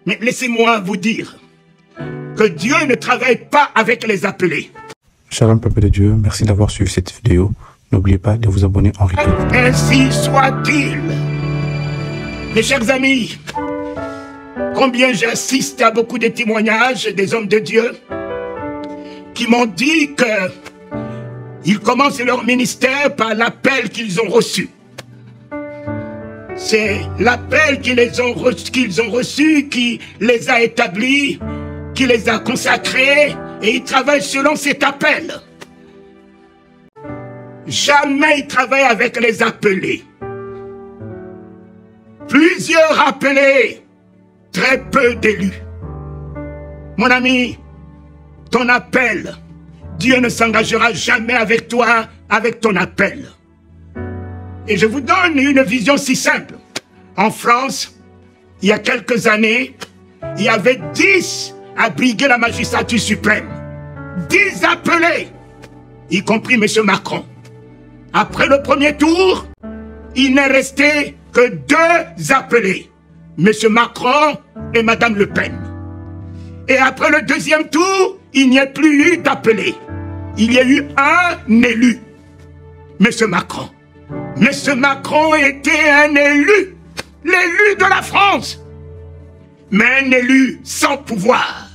Mais laissez-moi vous dire que Dieu ne travaille pas avec les appelés. Shalom peuple de Dieu, merci d'avoir suivi cette vidéo. N'oubliez pas de vous abonner en retour. Ainsi soit-il. Mes chers amis, combien j'assiste à beaucoup de témoignages des hommes de Dieu qui m'ont dit qu'ils commencent leur ministère par l'appel qu'ils ont reçu. C'est l'appel qu'ils ont reçu qui les a établis, qui les a consacrés, et ils travaillent selon cet appel. Jamais ils travaillent avec les appelés. Plusieurs appelés, très peu d'élus. Mon ami, ton appel, Dieu ne s'engagera jamais avec toi, avec ton appel. Et je vous donne une vision si simple. En France, il y a quelques années, il y avait 10 à briguer la magistrature suprême. 10 appelés, y compris M. Macron. Après le premier tour, il n'est resté que 2 appelés. M. Macron et Mme Le Pen. Et après le deuxième tour, il n'y a plus eu d'appelés. Il y a eu un élu. M. Macron. M. Macron était un élu. L'élu de la France. Mais un élu sans pouvoir.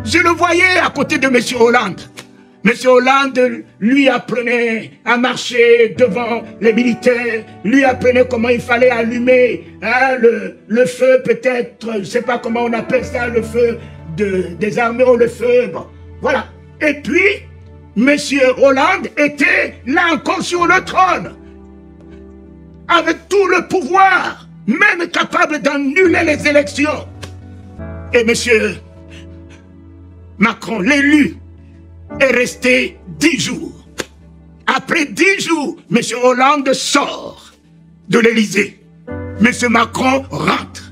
Je le voyais à côté de M. Hollande. M. Hollande lui apprenait à marcher devant les militaires, lui apprenait comment il fallait allumer le feu, peut-être, je ne sais pas comment on appelle ça, le feu des armées ou le feu, bon, voilà. Et puis, M. Hollande était là encore sur le trône, avec tout le pouvoir, même capable d'annuler les élections. Et M. Macron, l'élu, est resté 10 jours. Après 10 jours, M. Hollande sort de l'Élysée. M. Macron rentre.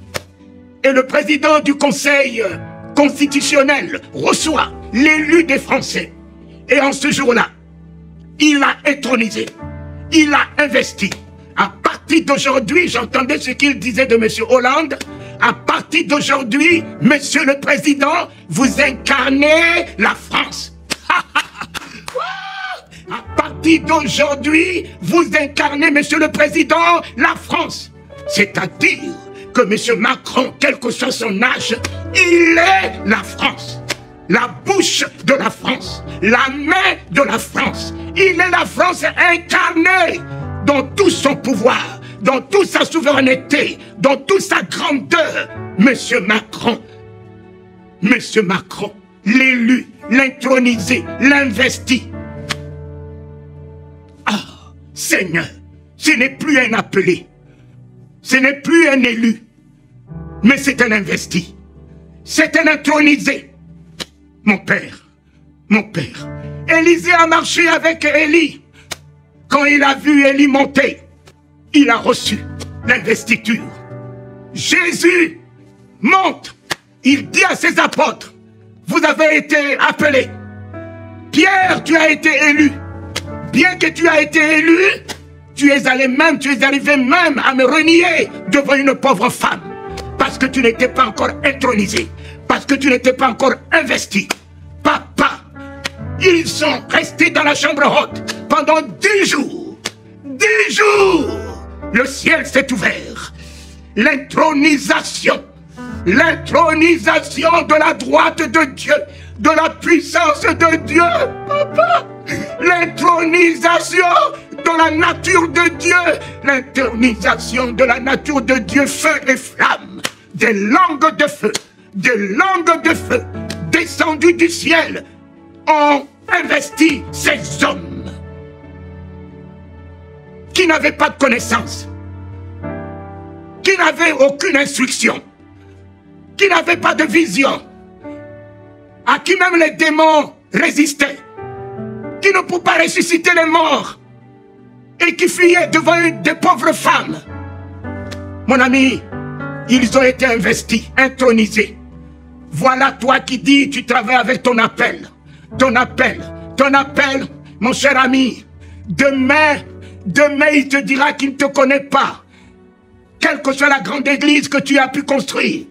Et le président du Conseil constitutionnel reçoit l'élu des Français. Et en ce jour-là, il a intronisé, il a investi. À partir d'aujourd'hui, j'entendais ce qu'il disait de M. Hollande. À partir d'aujourd'hui, Monsieur le Président, vous incarnez la France. À partir d'aujourd'hui, vous incarnez, Monsieur le Président, la France. C'est-à-dire que Monsieur Macron, quel que soit son âge, il est la France. La bouche de la France, la main de la France. Il est la France incarnée dans tout son pouvoir, dans toute sa souveraineté, dans toute sa grandeur. Monsieur Macron, l'élu, l'intronisé, l'investi. Ah, Seigneur, ce n'est plus un appelé, ce n'est plus un élu, mais c'est un investi, c'est un intronisé. Mon père, Élisée a marché avec Élie. Quand il a vu Élie monter, il a reçu l'investiture. Jésus monte, il dit à ses apôtres, vous avez été appelés. Pierre, tu as été élu. Bien que tu as été élu, tu es arrivé même à me renier devant une pauvre femme. Parce que tu n'étais pas encore intronisé. Parce que tu n'étais pas encore investi. Papa, ils sont restés dans la chambre haute pendant 10 jours. 10 jours. Le ciel s'est ouvert. L'intronisation de la droite de Dieu, de la puissance de Dieu, papa. L'intronisation de la nature de Dieu, l'intronisation de la nature de Dieu, feu et flamme, des langues de feu, descendues du ciel, ont investi ces hommes qui n'avaient pas de connaissance, qui n'avaient aucune instruction, qui n'avaient pas de vision, à qui même les démons résistaient, qui ne pouvaient pas ressusciter les morts et qui fuyaient devant des pauvres femmes. Mon ami, ils ont été investis, intronisés. Voilà toi qui dis, tu travailles avec ton appel. Ton appel, mon cher ami. Demain, il te dira qu'il ne te connaît pas. Quelle que soit la grande église que tu as pu construire.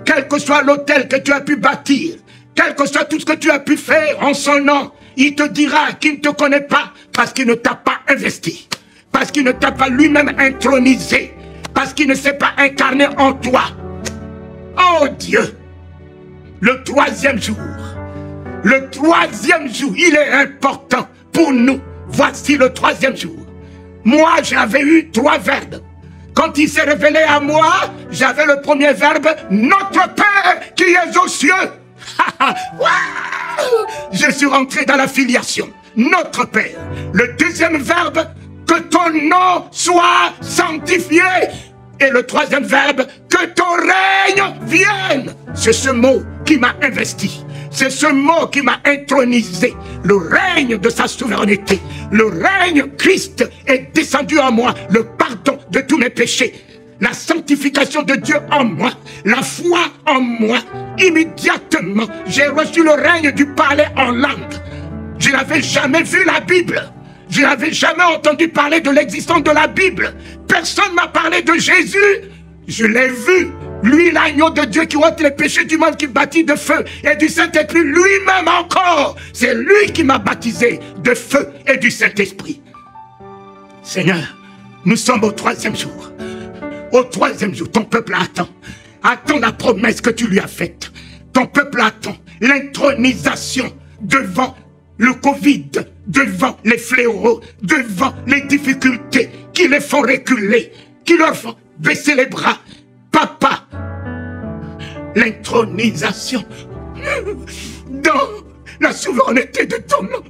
quel que soit l'hôtel que tu as pu bâtir, quel que soit tout ce que tu as pu faire en son nom, il te dira qu'il ne te connaît pas parce qu'il ne t'a pas investi, parce qu'il ne t'a pas lui-même intronisé, parce qu'il ne s'est pas incarné en toi. Oh Dieu, le troisième jour, il est important pour nous. Voici le troisième jour. Moi, j'avais eu 3 verbes. Quand il s'est révélé à moi, j'avais le premier verbe, notre Père qui est aux cieux. Je suis rentré dans la filiation. Notre Père. Le deuxième verbe, que ton nom soit sanctifié. Et le troisième verbe, que ton règne vienne. C'est ce mot qui m'a investi. C'est ce mot qui m'a intronisé. Le règne de sa souveraineté. Le règne Christ est descendu en moi. Le pardon de tous mes péchés. La sanctification de Dieu en moi. La foi en moi. Immédiatement, j'ai reçu le règne du parler en langue. Je n'avais jamais vu la Bible. Je n'avais jamais entendu parler de l'existence de la Bible. Personne ne m'a parlé de Jésus. Je l'ai vu. Lui, l'agneau de Dieu qui ôte les péchés du monde, qui baptise de feu et du Saint-Esprit, lui-même encore. C'est lui qui m'a baptisé de feu et du Saint-Esprit. Seigneur, nous sommes au 3e jour. Au 3e jour, ton peuple attend. Attend la promesse que tu lui as faite. Ton peuple attend l'intronisation devant le Covid, devant les fléaux, devant les difficultés qui les font reculer, qui leur font baisser les bras. Papa, l'intronisation dans la souveraineté de ton nom,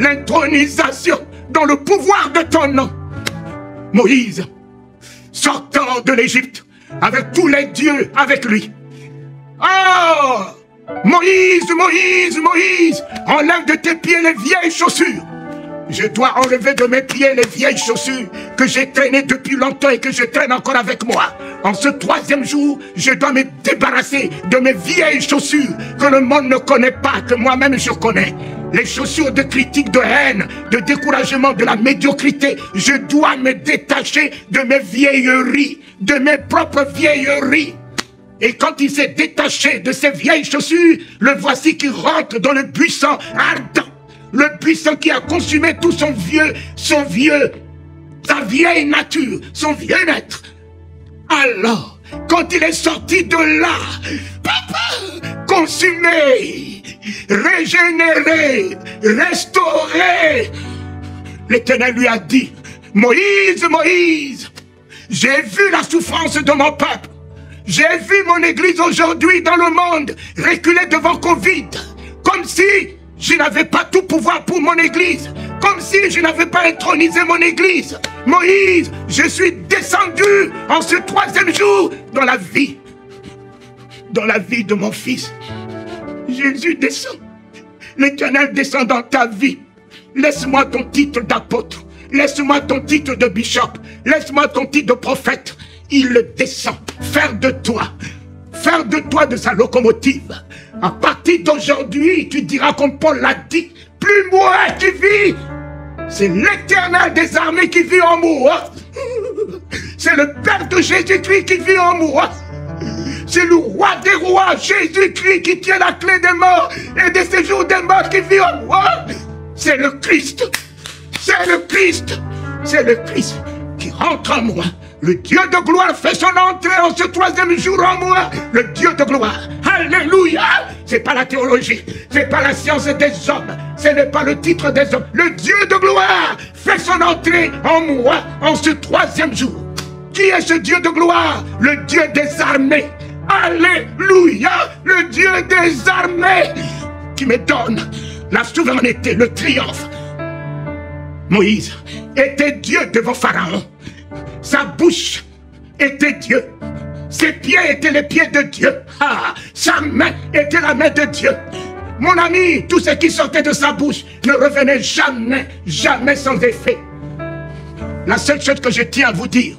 l'intronisation dans le pouvoir de ton nom. Moïse, sortant de l'Égypte, avec tous les dieux avec lui. Oh, Moïse, Moïse, Moïse, enlève de tes pieds les vieilles chaussures. Je dois enlever de mes pieds les vieilles chaussures que j'ai traînées depuis longtemps et que je traîne encore avec moi. En ce 3e jour, je dois me débarrasser de mes vieilles chaussures que le monde ne connaît pas, que moi-même je connais. Les chaussures de critique, de haine, de découragement, de la médiocrité. Je dois me détacher de mes vieilleries, de mes propres vieilleries. Et quand il s'est détaché de ses vieilles chaussures, le voici qui rentre dans le buisson ardent. Le buisson qui a consumé tout sa vieille nature, son vieux être. Alors, quand il est sorti de là, papa, consumé, régénéré, restauré, l'Éternel lui a dit, Moïse, Moïse, j'ai vu la souffrance de mon peuple. J'ai vu mon église aujourd'hui dans le monde reculer devant Covid, comme si je n'avais pas tout pouvoir pour mon église, comme si je n'avais pas intronisé mon église. Moïse, je suis descendu en ce 3e jour dans la vie de mon fils. Jésus descend. L'Éternel descend dans ta vie. Laisse-moi ton titre d'apôtre. Laisse-moi ton titre de bishop. Laisse-moi ton titre de prophète. Il descend. Faire de toi de sa locomotive. À partir d'aujourd'hui, tu diras comme Paul l'a dit, plus moi qui vis, c'est l'Éternel des armées qui vit en moi. C'est le Père de Jésus-Christ qui vit en moi. C'est le roi des rois, Jésus-Christ, qui tient la clé des morts et des séjours des morts qui vit en moi. C'est le Christ. C'est le Christ. C'est le Christ qui rentre en moi. Le Dieu de gloire fait son entrée en ce 3e jour en moi. Le Dieu de gloire. Alléluia. C'est pas la théologie. C'est pas la science des hommes. Ce n'est pas le titre des hommes. Le Dieu de gloire fait son entrée en moi en ce 3e jour. Qui est ce Dieu de gloire? Le Dieu des armées. Alléluia. Le Dieu des armées qui me donne la souveraineté, le triomphe. Moïse était Dieu devant Pharaon. Sa bouche était Dieu. Ses pieds étaient les pieds de Dieu. Ah, sa main était la main de Dieu. Mon ami, tout ce qui sortait de sa bouche ne revenait jamais, jamais sans effet. La seule chose que je tiens à vous dire,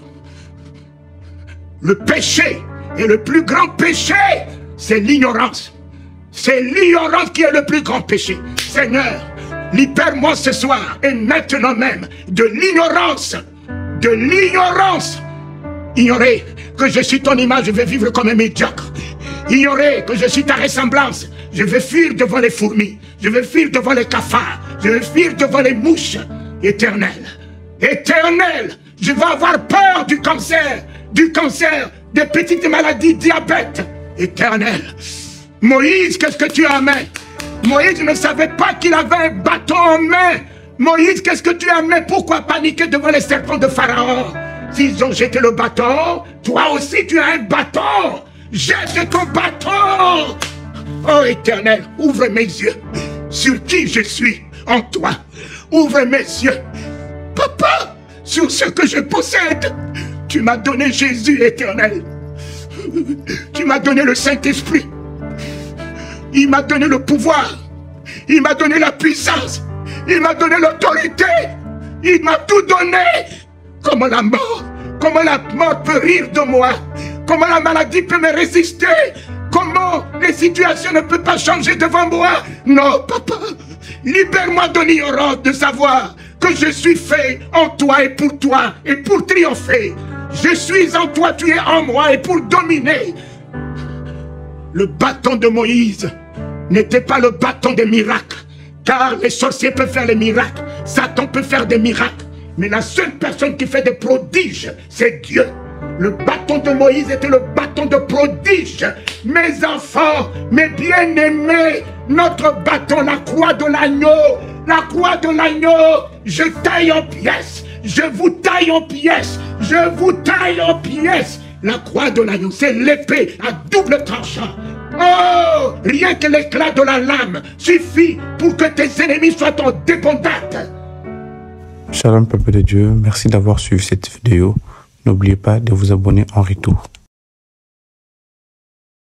le péché et le plus grand péché, c'est l'ignorance. C'est l'ignorance qui est le plus grand péché. Seigneur, libère-moi ce soir et maintenant même de l'ignorance. De l'ignorance. Ignorer que je suis ton image, je vais vivre comme un médiocre. ignorer que je suis ta ressemblance. Je vais fuir devant les fourmis, je vais fuir devant les cafards, je vais fuir devant les mouches. Éternel, éternel, je vais avoir peur du cancer, des petites maladies, diabète. Éternel, Moïse, qu'est-ce que tu as en main? Moïse ne savait pas qu'il avait un bâton en main. Moïse, qu'est-ce que tu as en main? Pourquoi paniquer devant les serpents de Pharaon? S'ils ont jeté le bâton, toi aussi tu as un bâton. Jette ton bâton. Oh Éternel, ouvre mes yeux sur qui je suis en toi. Ouvre mes yeux, Papa, sur ce que je possède. Tu m'as donné Jésus, Éternel. Tu m'as donné le Saint-Esprit. Il m'a donné le pouvoir. Il m'a donné la puissance. Il m'a donné l'autorité. Il m'a tout donné. Comment la mort peut rire de moi? Comment la maladie peut me résister? Comment les situations ne peuvent pas changer devant moi? Non, Papa, libère-moi de l'ignorance de savoir que je suis fait en toi et pour triompher. Je suis en toi, tu es en moi et pour dominer. Le bâton de Moïse n'était pas le bâton des miracles, car les sorciers peuvent faire les miracles, Satan peut faire des miracles, mais la seule personne qui fait des prodiges, c'est Dieu. Le bâton de Moïse était le bâton de prodige. Mes enfants, mes bien-aimés, notre bâton, la croix de l'agneau, je taille en pièces, je vous taille en pièces, je vous taille en pièces. La croix de l'agneau, c'est l'épée à double tranchant. Oh, rien que l'éclat de la lame suffit pour que tes ennemis soient en débandade. Shalom peuple de Dieu, merci d'avoir suivi cette vidéo. N'oubliez pas de vous abonner en retour.